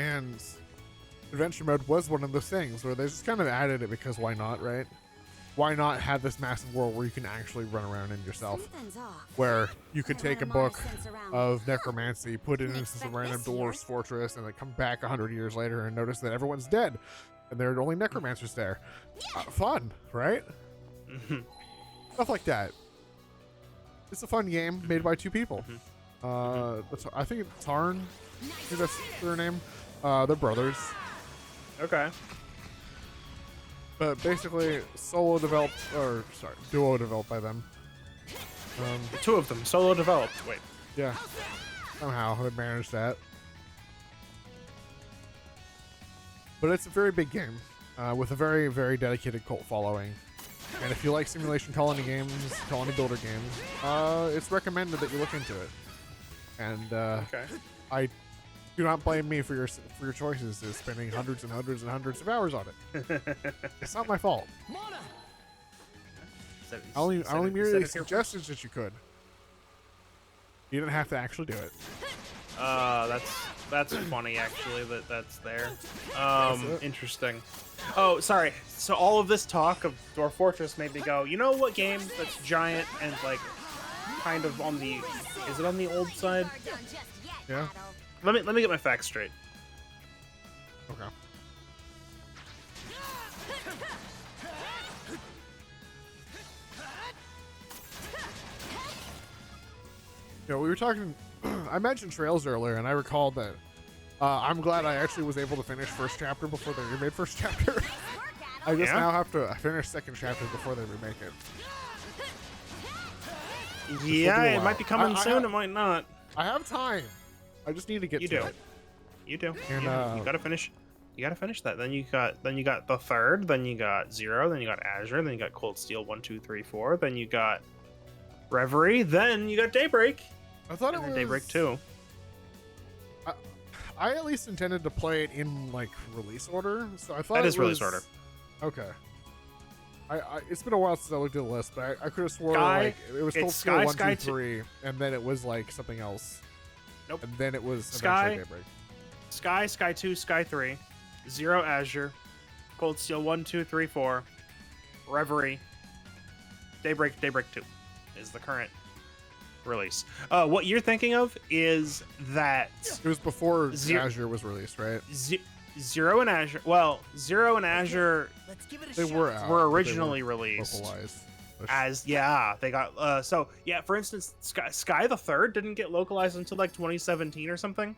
And adventure mode was one of those things where they just kind of added it because why not, right? Why not have this massive world where you can actually run around in yourself, where you could take a book of necromancy, put it into some random dwarf's fortress, and then come back 100 years later and notice that everyone's dead and there are only necromancers there. Fun, right? Stuff like that. It's a fun game made by 2 people. I think it's Tarn. I think that's their name. They're brothers. Okay. But basically, duo developed by them. The 2 of them, solo developed. Wait. Yeah. Somehow they managed that. But it's a very big game with a very, very dedicated cult following. And if you like simulation colony games, colony builder games, it's recommended that you look into it. And Okay. I do not blame me for your choices of spending hundreds and hundreds and hundreds of hours on it. It's not my fault. I only merely suggested that you could. You didn't have to actually do it. That's funny actually that's there. Interesting. Oh, sorry. So all of this talk of Dwarf Fortress made me go, you know what game that's giant and like kind of on the, is it on the old side? Yeah. Let me get my facts straight. Okay. You know, we were talking. I mentioned Trails earlier, and I recalled that I'm glad I actually was able to finish first chapter before they remade first chapter. I just now have to finish second chapter before they remake it. Yeah, it might be coming soon. It might not. I have time. I just need to get to it. You do. And, you gotta finish. You gotta finish that. Then you got the third. Then you got Zero. Then you got Azure. Then you got Cold Steel 1, 2, 3, 4. Then you got Reverie. Then you got Daybreak. I thought it was Daybreak 2. I at least intended to play it in like release order, so I thought that is release order. Okay. It's been a while since I looked at the list, but I could have sworn Sky, like it was Cold Steel 1, 2, 3, and then it was like something else. Nope. And then it was Sky, Daybreak. Sky 2, Sky 3, Zero Azure, Cold Steel 1, 2, 3, 4, Reverie, Daybreak 2 is the current release. What you're thinking of is that it was before Azure was released, right? Zero and Azure. Well, Zero and Azure they were originally released localized. As they got so yeah. For instance, Sky the Third didn't get localized until like 2017 or something.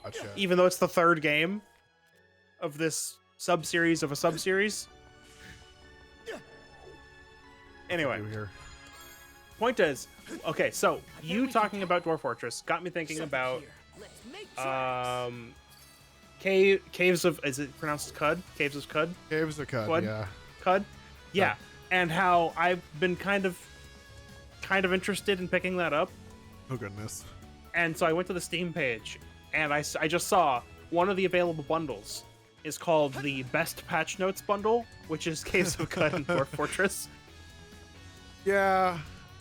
Gotcha. Even though it's the third game of this sub-series of a sub-series. Anyway, point is, okay, so you talking about Dwarf Fortress got me thinking about Caves of, is it pronounced Cud? Caves of Cud? Caves of Cud, yeah. Cud? Yeah. And how I've been kind of interested in picking that up. Oh goodness. And so I went to the Steam page and I just saw one of the available bundles is called the Best Patch Notes bundle, which is Caves of Cud and Dwarf Fortress. Yeah,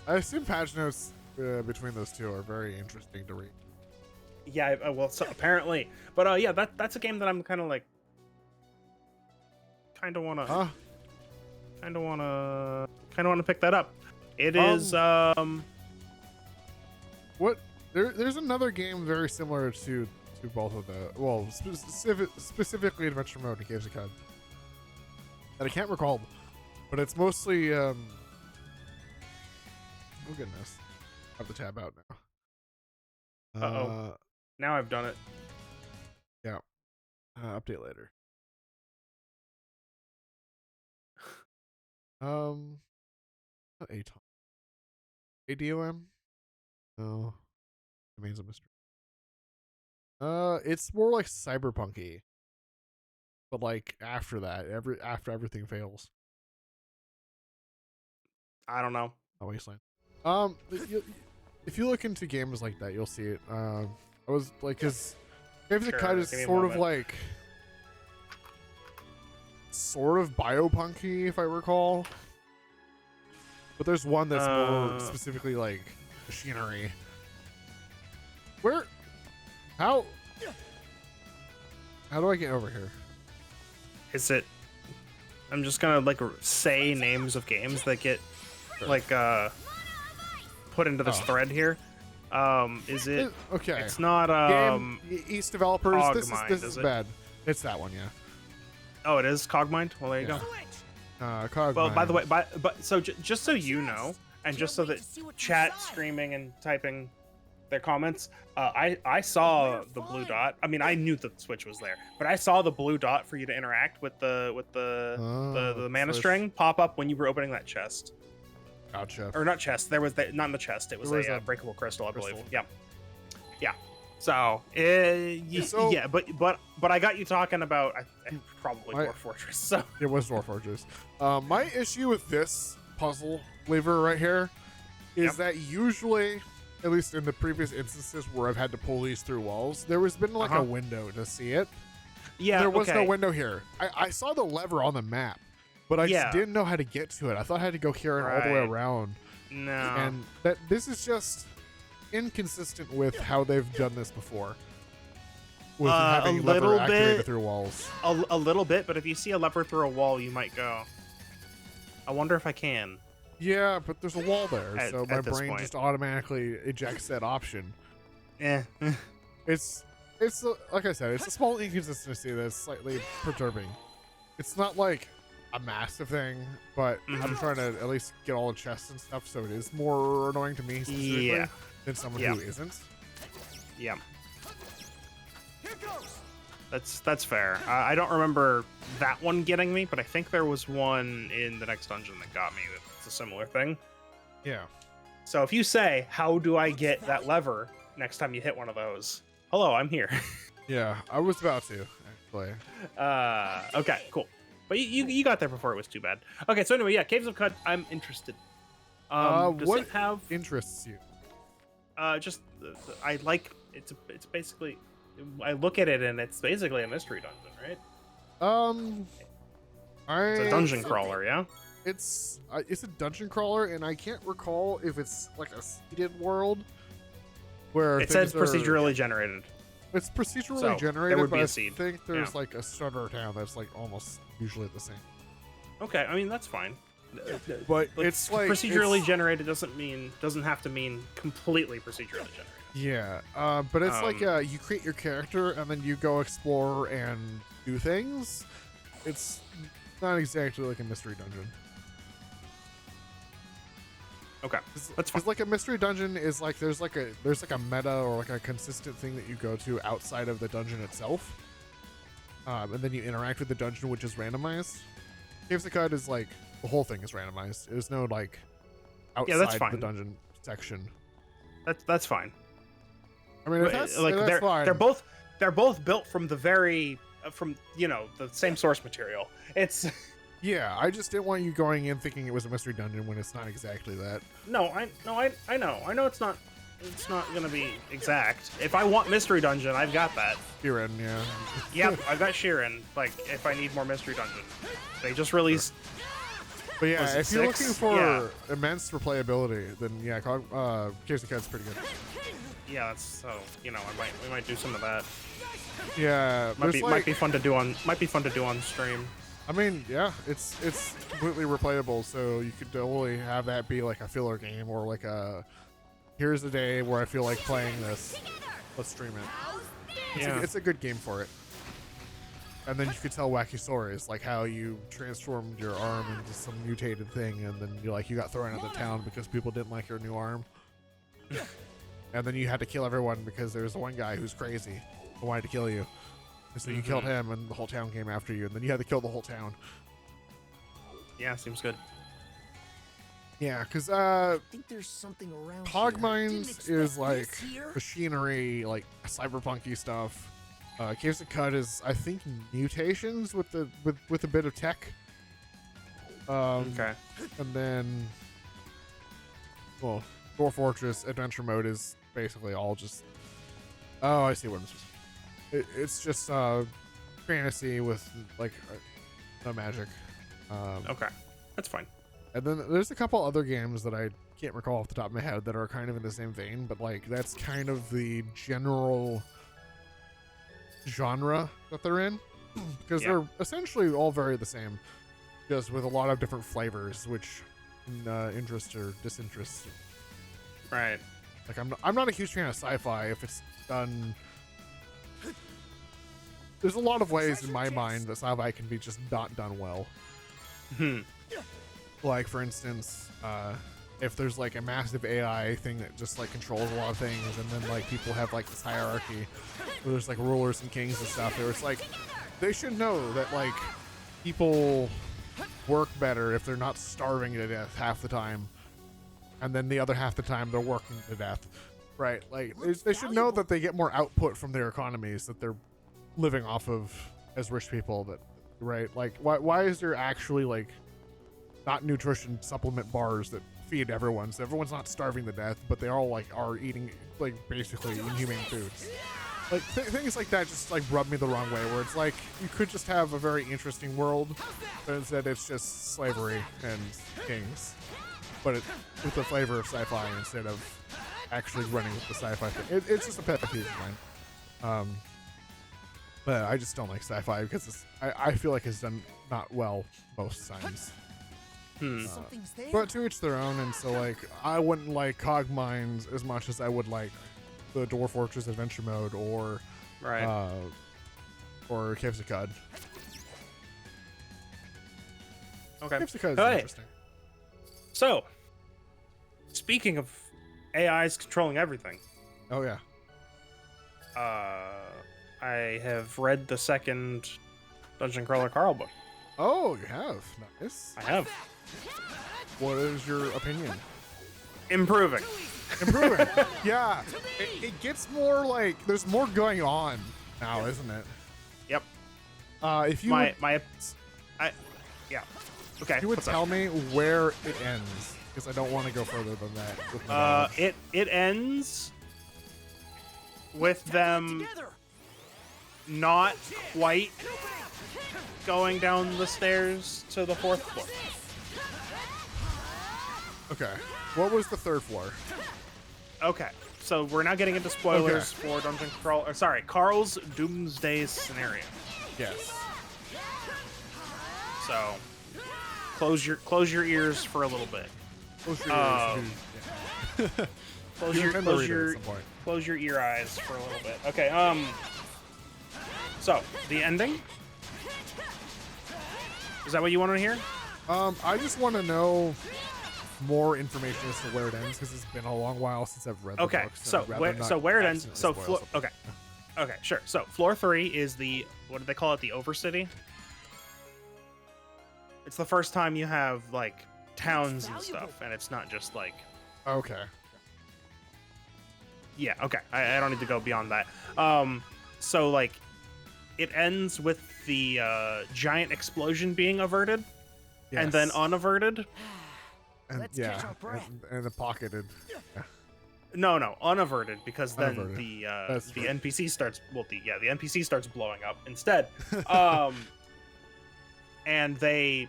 I assume patch notes between those two are very interesting to read. Yeah, well, so apparently, but yeah, that's a game that I'm kind of wanna pick that up. It is what there's another game very similar to both of the, well, specifically Adventure Mode and Caves of Cud that I can't recall, but it's mostly oh goodness, I have the tab out now. Now I've done it. Yeah. Update later. Not ATOM. ADOM? No. Remains a mystery. It's more like cyberpunky. But like after that, after everything fails. I don't know. Oh, Wasteland. If you look into games like that, you'll see it. I was like, because Caves of Cud is sort of like biopunky, if I recall. But there's one that's more specifically like machinery. How How do I get over here? Is it? I'm just gonna like say names of games that get like put into this thread here. Is it? Okay. It's not Game East developers. Cogmind, This is is it? bad. It's that one, yeah. Oh, it is Cogmind. Well, there you Yeah. go. Cogmind. Well, by the way, but so just so you know, and just so that chat screaming and typing their comments, I saw the blue dot. I mean, I knew the Switch was there, but I saw the blue dot for you to interact with the mana Switch. string pop up when you were opening that chest, Gotcha. or not chest. There was not in the chest. It was There was a a breakable crystal, I believe. crystal. Yeah, yeah. So, yeah, but I got you talking about probably Dwarf Fortress. So It was Dwarf Fortress. My issue with this puzzle lever right here is Yep. that usually, at least in the previous instances where I've had to pull these through walls, there has been like a window to see it. yeah, There was no okay. window here. I saw the lever on the map, but I Yeah. just didn't know how to get to it. I thought I had to go here and all the way Right. around. No. And that this is just inconsistent with how they've done this before. With having a lever little activated bit. through walls. A little bit, but if you see a lever through a wall, you might go, I wonder if I can. Yeah, but there's a wall there, At- so my at this brain point. just automatically ejects that option. Eh. It's like I said, it's a small inconsistency that's slightly perturbing. It's not like a massive thing, but I'm trying to at least get all the chests and stuff, so it is more annoying to me specifically Yeah. than someone Yeah. who isn't. Yeah. That's fair. I don't remember that one getting me, but I think there was one in the next dungeon that got me. That's a similar thing. Yeah. So if you say, "How do I get that lever?" next time you hit one of those, hello, I'm here. Yeah, I was about to, actually. Okay, cool. But you got there before it was too bad. Okay, so anyway, yeah, Caves of Cud. I'm interested. Does what it have interests you? just I like it's basically I look at it and it's basically a mystery dungeon, right? It's a dungeon crawler, yeah. It's a dungeon crawler, and I can't recall if it's like a seeded world where It says things are- procedurally generated. It's procedurally So, there generated, would but be a I seed. think there's Yeah. like a starter town that's like almost usually the same. Okay, I mean that's fine. But it's like procedurally it's- generated doesn't have to mean completely procedurally generated. Yeah, but it's like you create your character and then you go explore and do things. It's not exactly like a mystery dungeon. Okay, that's fine. Because like a mystery dungeon is like there's like a meta or like a consistent thing that you go to outside of the dungeon itself, and then you interact with the dungeon, which is randomized. Caves of Cud is like the whole thing is randomized. There's no like outside that's the fine. dungeon section. That's fine. I mean, if that's, Like if that's fine. they're both built from the from the same source material. It's Yeah, I just didn't want you going in thinking it was a mystery dungeon when it's not exactly that. I know it's not gonna be exact. If I want mystery dungeon, I've got that. Here in, yeah. Yep, I've got Sheeran. Like if I need more mystery dungeon, they just released. But yeah, Was it if you're 6? looking for Yeah. immense replayability, then yeah, Caves of Cud's pretty good. Yeah, that's so we might do some of that. Yeah, Might there's be fun to do on stream. I mean, yeah, it's completely replayable, so you could totally have that be like a filler game or like a here's a day where I feel like playing this. Let's stream it. It's a good game for it. And then you could tell wacky stories, like how you transformed your arm into some mutated thing, and then you got thrown out of the town because people didn't like your new arm. And then you had to kill everyone because there's one guy who's crazy who wanted to kill you. And so you killed him, and the whole town came after you, and then you had to kill the whole town. Yeah, seems good. Yeah, because I think there's something around Cogmines is like machinery, like cyberpunky stuff. Caves of Cud is, I think, mutations with a bit of tech. Okay. And then, well, Dwarf Fortress Adventure Mode is basically all just. Oh, I see what it's just fantasy with like no magic. Okay, that's fine. And then there's a couple other games that I can't recall off the top of my head that are kind of in the same vein, but like that's kind of the general genre that they're in, because Yeah. they're essentially all very the same, just with a lot of different flavors, which interest or disinterest. Right. Like I'm not a huge fan of sci-fi if it's done. There's a lot of ways in my mind that sci-fi can be just not done well. Hmm. Like for instance, if there's like a massive AI thing that just like controls a lot of things, and then like people have like this hierarchy where there's like rulers and kings and stuff. Where it's like they should know that like people work better if they're not starving to death half the time, and then the other half the time they're working to death, right? Like they should know that they get more output from their economies that they're living off of as rich people. That right? Like why is there actually like not nutrition supplement bars that feed everyone, so everyone's not starving to death, but they all like are eating like basically inhumane foods? Like things like that just like rub me the wrong way, where it's like you could just have a very interesting world, but instead it's just slavery and kings, but with the flavor of sci-fi instead of actually running with the sci-fi thing. It's just a pet peeve of mine. But I just don't like sci-fi because I feel like it's done not well most times. Something's there. But to each their own, and so like I wouldn't like Cog Mines as much as I would like the Dwarf Fortress Adventure Mode or Right. Caves of Cod. Okay. Caves of Cod is Hey. interesting. So, speaking of AIs controlling everything, Oh yeah. I have read the second Dungeon Crawler Carl book. Oh, you have. Nice. I have. What is your opinion? Improving. Improving. Yeah. It gets more like there's more going on now, isn't it? Yep. If you yeah. Okay. you would what's up? tell me where it ends, because I don't want to go further than that. With my knowledge. It ends with them Together. not quite going down the stairs to the 4th floor. Okay. What was the 3rd floor? Okay, so we're now getting into spoilers for Dungeon Crawl. Or sorry, Carl's Doomsday Scenario. Yes. So close your ears for a little bit. Close your ears, dude. Yeah. Close You your intend to close read it your at some point. close your ear eyes for a little bit. Okay. So the ending. Is that what you want to hear? I just want to know more information as to where it ends, because it's been a long while since I've read the Okay, books, and so I'd rather not where it ends. So accidentally spoil something. okay, sure. So floor 3 is the, what do they call it? The Overcity. It's the first time you have like towns and stuff, and it's not just like, Okay. yeah. Okay, I don't need to go beyond that. So like, it ends with the giant explosion being averted, and then Yes. unaverted. And, Let's yeah, catch our breath. and the pocketed. Yeah. No, unaverted, because then Unaverted. That's the right. NPC starts. Well, the NPC starts blowing up instead. And they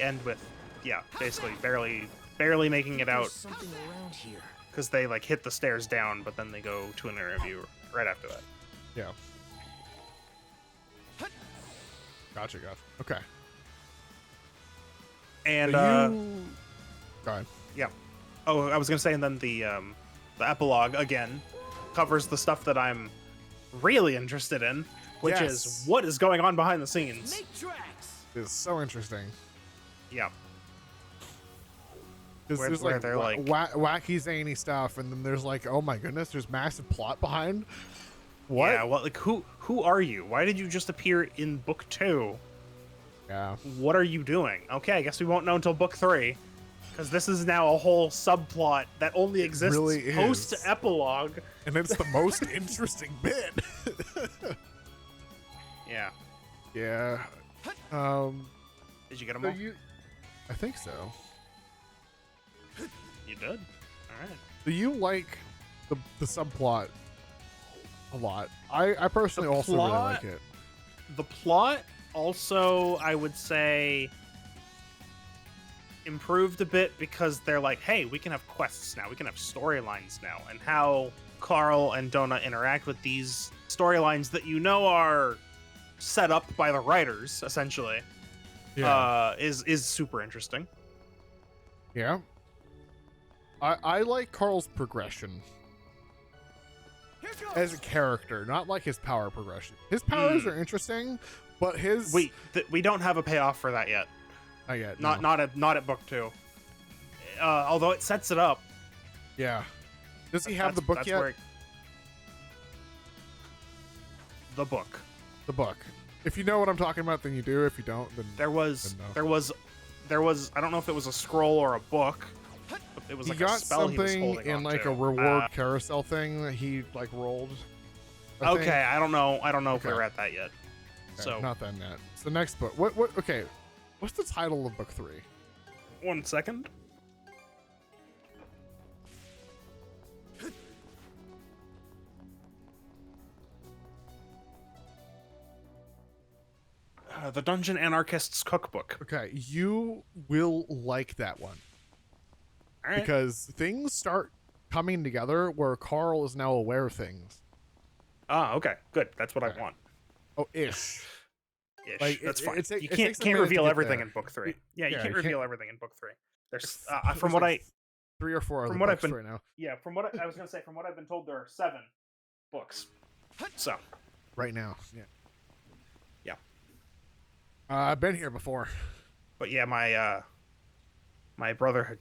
end with, yeah, basically barely making it There's out, something around here. because they like hit the stairs down, but then they go to an interview right after that. Yeah. Gotcha. Okay. And So you... Go ahead. yeah. Oh, I was gonna say, and then the epilogue again covers the stuff that I'm really interested in, which Yes. is what is going on behind the scenes. Make tracks. It's so interesting. Yeah. Because Where- there's where like, they're like- wacky zany stuff, and then there's like, oh my goodness, there's massive plot behind. What? Yeah. Well, like who are you? Why did you just appear in book 2? Yeah. What are you doing? Okay, I guess we won't know until book 3, because this is now a whole subplot that only exists really is. post epilogue. And it's the most interesting bit. Yeah. Yeah. Did you get them So all? I think so. You did. All right. Do you like the subplot a lot? I personally The also really plot- like it. The plot also, I would say, improved a bit, because they're like, hey, we can have quests now, we can have storylines now, and how Carl and Donna interact with these storylines that you know are set up by the writers, essentially, is super interesting. Yeah. I like Carl's progression as a character, not like his power progression. His powers are interesting, but his we don't have a payoff for that yet. Not yet. Not No. not at book 2. Although it sets it up. Yeah. Does he have the book yet? The book. The book. If you know what I'm talking about, then you do. If you don't, then there was no. there was I don't know if it was a scroll or a book. But it was he like got a spell he was something holding in like onto. a reward carousel thing that he like rolled. I think. I don't know if Okay. we're at that yet. Okay, So not that yet. It's the next book. What? Okay. What's the title of book 3? 1 second. The Dungeon Anarchist's Cookbook. Okay, you will like that one. All right. Because things start coming together where Carl is now aware of things. Okay, good. That's what Okay. I want. Oh, ish. Ish. Like, That's it fine. takes You a can't minute to reveal get everything there. in book 3. Yeah, you Yeah, can't you reveal can't- everything in book 3. There's There's from what like I 3 or 4 from other what I've books been- right now. yeah, from what I was gonna say, from what I've been told, there are 7 books. So Right now. Yeah. yeah, I've been here before. but yeah, my brother had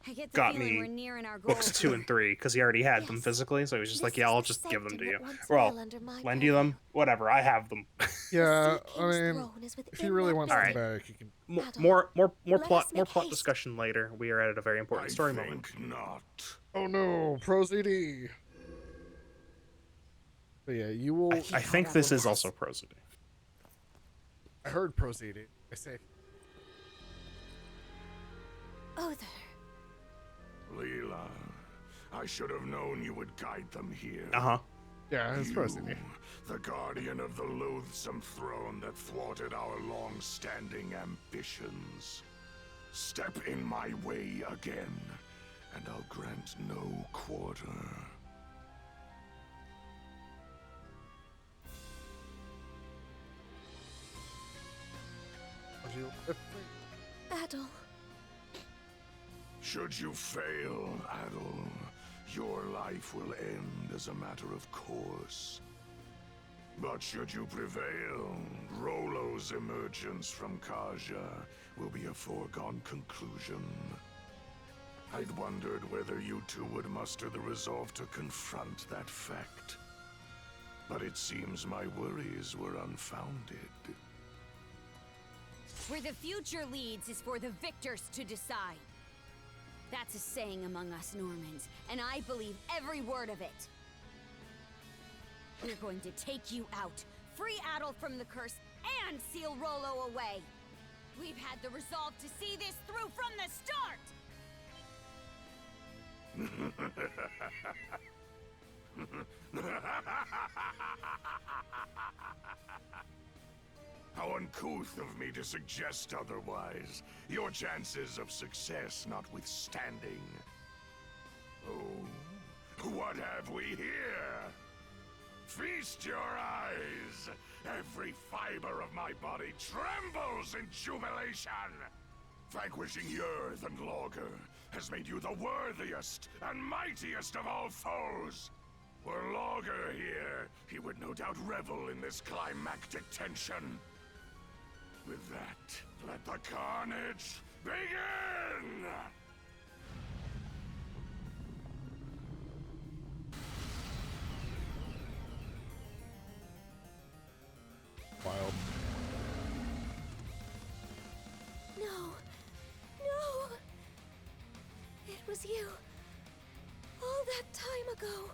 I get the got feeling me we're nearing our books goal. 2 and 3 because he already had them Yes. physically, so he was just like, This yeah, is I'll the just give them to sanctum you. that once Well, fell under my lend you them, purview. whatever. I have them. Yeah, Sea I King's mean, throne is if within he really that wants Alright. them back, he can. More Let plot us make haste. discussion later. We are at a very important story moment. Not. Oh no, Pro CD. But yeah, you will. I think this is also prosody. I heard Pro CD. I say. Oh, there. Leela, I should have known you would guide them here. Yeah, it's Pro CD. You, the guardian of the loathsome throne that thwarted our long-standing ambitions. Step in my way again, and I'll grant no quarter. Adol. Should you fail, Adol, your life will end as a matter of course. But should you prevail, Rollo's emergence from Kaja will be a foregone conclusion. I'd wondered whether you two would muster the resolve to confront that fact. But it seems my worries were unfounded. Where the future leads is for the victors to decide. That's a saying among us Normans, and I believe every word of it. We're going to take you out, free Adol from the curse, and seal Rollo away. We've had the resolve to see this through from the start! How uncouth of me to suggest otherwise, your chances of success notwithstanding. Oh, what have we here? Feast your eyes! Every fiber of my body trembles in jubilation! Vanquishing Yerth and Logger has made you the worthiest and mightiest of all foes! Were Logger here, he would no doubt revel in this climactic tension. With that, let the carnage begin! Wild. No. No. It was you. All that time ago.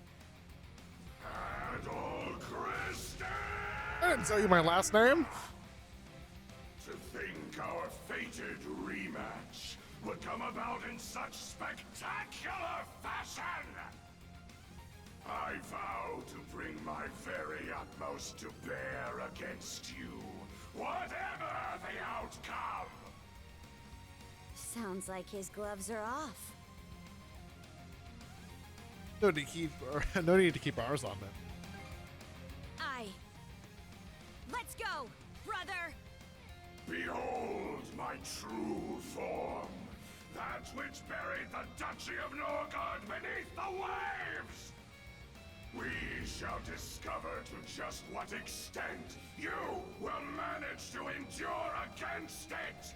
Adol Christie! I didn't tell you my last name. To think our fated rematch would come about in such spectacular fashion! I vow to bring my very utmost to bear against you, whatever the outcome! Sounds like his gloves are off. No need to keep ours on then. Let's go, brother. Behold my true form. That which buried the Duchy of Norgard beneath the waves. We shall discover to just what extent you will manage to endure against it.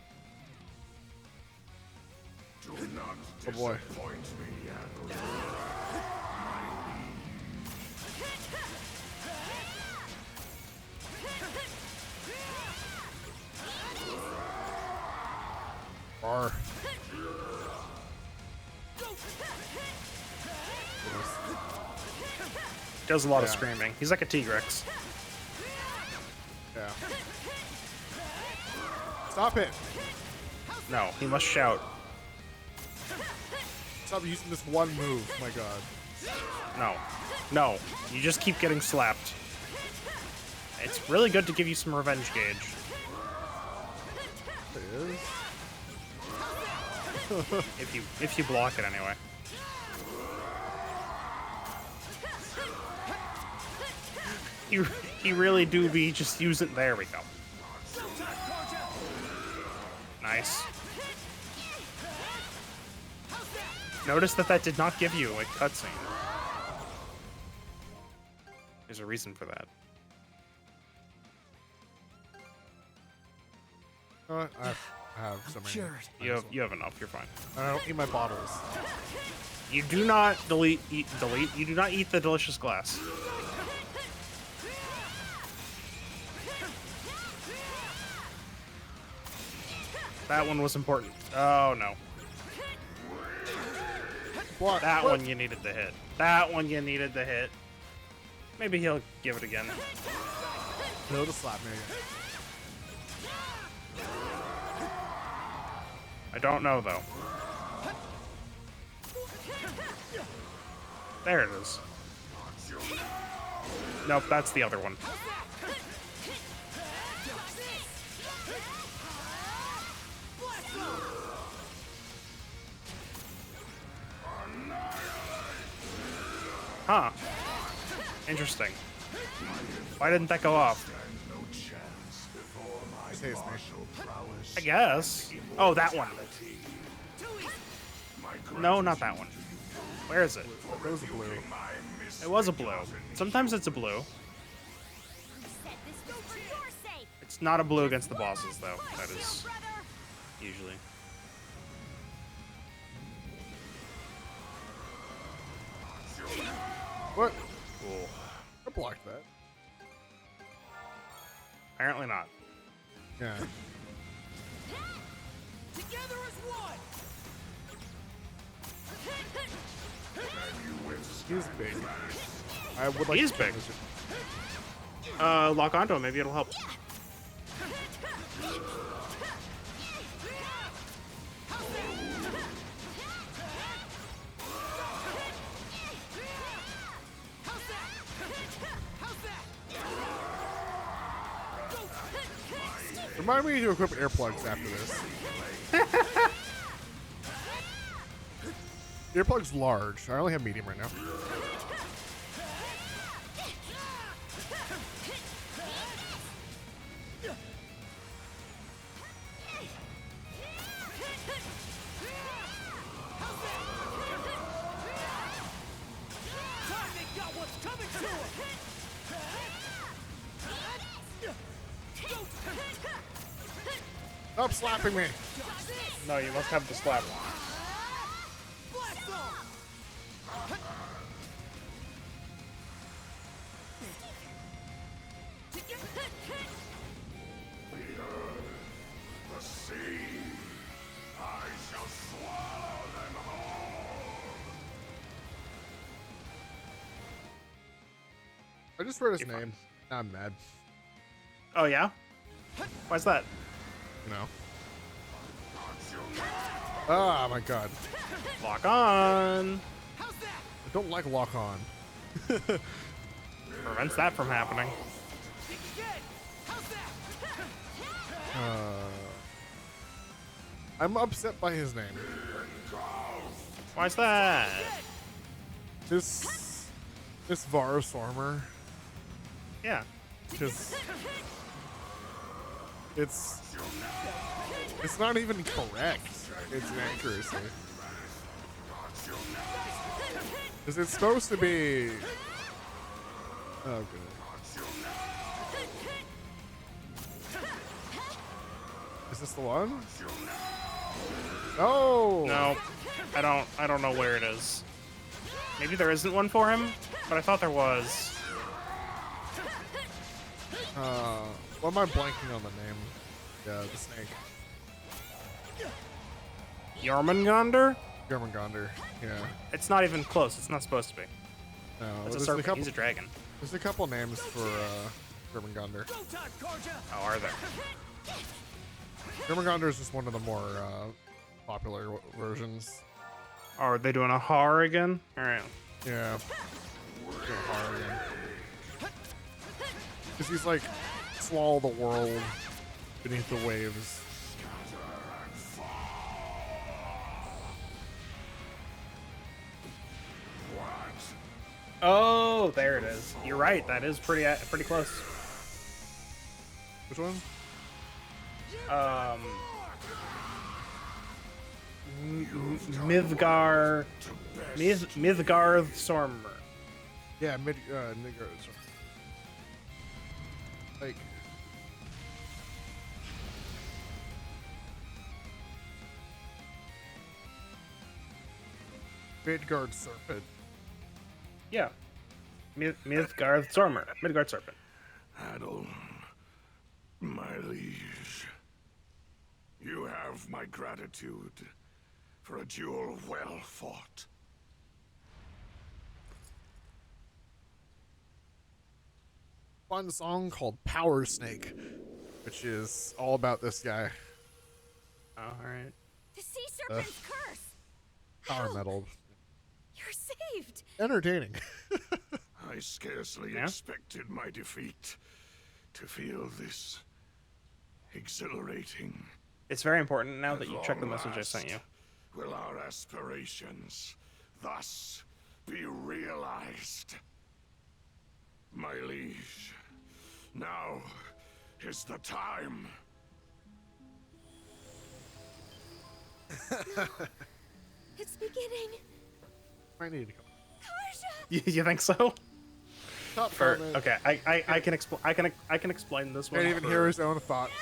Do not Oh boy. disappoint me, Admiral. Bar. Does a lot of Yeah. screaming. He's like a T-Rex. Yeah. Stop it. No, he must shout. Stop using this one move. My god. No. No. You just keep getting slapped. It's really good to give you some revenge gauge. It is. If you block it anyway. You really do be just use it. There we go. Nice. Notice that did not give you a cutscene. There's a reason for that. I have so many. You have enough. You're fine. I don't eat my bottles. You do not delete. You do not eat the delicious glass. That one was important. Oh no. What? That What? one you needed to hit. That one you needed to hit. Maybe he'll give it again. He'll just slap me again. I don't know though. There it is. Nope, that's the other one. Huh. Interesting. Why didn't that go off? It tastes me. I guess. Oh, that one. No, not that one. Where is it? That was a blue. It was a blue. Sometimes it's a blue. Said this was for your sake. It's not a blue against the bosses, though. That is Brother. usually. What? Cool. I blocked that. Apparently not. Yeah. Together as one. He's big. I would like He is to big. Lock onto him. Maybe it'll help. Remind me to equip earplugs after this. Earplugs large. I only have medium right now. Time they got what's coming to them. Stop slapping me. No, you must have the slap. Blast off. The sea. I shall swallow them whole. I just wrote his name. I'm mad. Oh yeah? Why's that? You know. Ah, my god. Lock on. How's that? I don't like lock on. Prevents that from happening. Think again. How's that? I'm upset by his name. Why's that? This Varus armor. Yeah. Because It's not even correct. It's inaccuracy. Because it's supposed to be. Oh, good. Is this the one? Oh No, I don't know where it is. Maybe there isn't one for him, but I thought there was. Why am I blanking on the name? Yeah, the snake. Jormungandr? Jormungandr. Yeah. It's not even close. It's not supposed to be. No, It's a there's serpent. couple. He's a dragon. There's a couple names for Jormungandr. Go time, Karja! Oh, are there? Jormungandr is just one of the more popular versions. Oh, are they doing a har again? All right. Yeah. Go hard again. Because he's like swallow the world beneath the waves. Oh, there it is. You're right. That is pretty close. Which one? Midgard Sormer. Yeah, Midgard. Like. Midgard Serpent. Yeah. Midgard Sormer. Midgard Serpent. Adel, my liege, you have my gratitude for a duel well fought. Fun song called Power Snake, which is all about this guy. Oh, all right. The sea serpent's curse! Power metal. You're saved! Entertaining. I scarcely Yeah? expected my defeat to feel this exhilarating. It's very important now that At you check the long message I sent you. last Will our aspirations thus be realized? My liege, now is the time. It's beginning. I need to come. Karja! You think so? Stop Or, filming. okay, I can explain. I can explain this one. Can't even for- hear his own thoughts.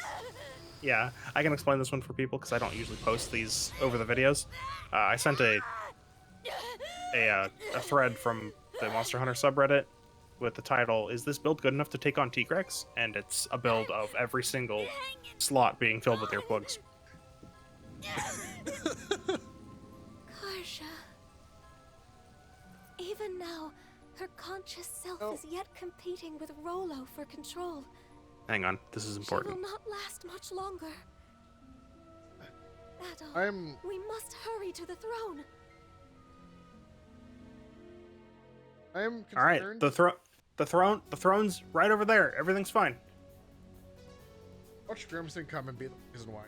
Yeah, I can explain this one for people because I don't usually post these over the videos. I sent a thread from the Monster Hunter subreddit with the title, "Is this build good enough to take on T-Rex?" And it's a build of every single slot being filled with earplugs. Karja. Even now, her conscious self Oh. is yet competing with Rolo for control. Hang on, this is She important. will not last much longer. Adol, I'm. we must hurry to the throne. I'm concerned. All right, the throne's right over there. Everything's fine. Watch Grimson come and be the reason why.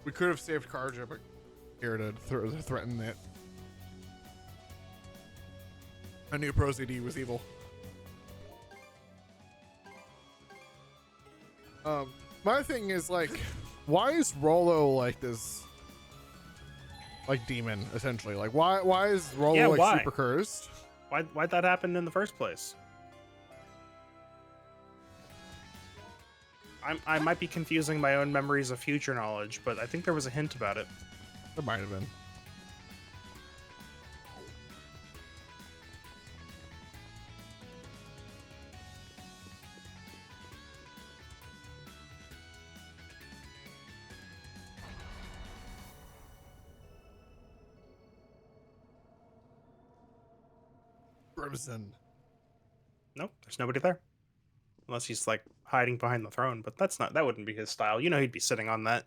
We could have saved Karja, but here to threaten it. I knew Pro ZD was evil. My thing is like, why is Rolo like this? Like demon, essentially. Like, why is Rolo Yeah, like why? super cursed? Why'd that happen in the first place? I might be confusing my own memories of future knowledge, but I think there was a hint about it. There might have been. Crimson. Nope, there's nobody there. Unless he's like hiding behind the throne, but that wouldn't be his style. You know he'd be sitting on that.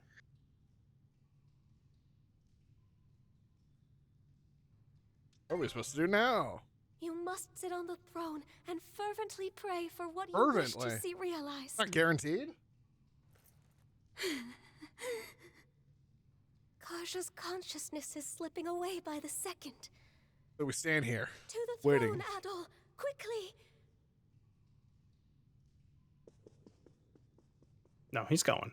What are we supposed to do now? You must sit on the throne and fervently pray for what you Fervently? wish to see realized. Not guaranteed. Karja's consciousness is slipping away by the second. So we stand here. To the Waiting. throne, Adol! Quickly! No, he's going.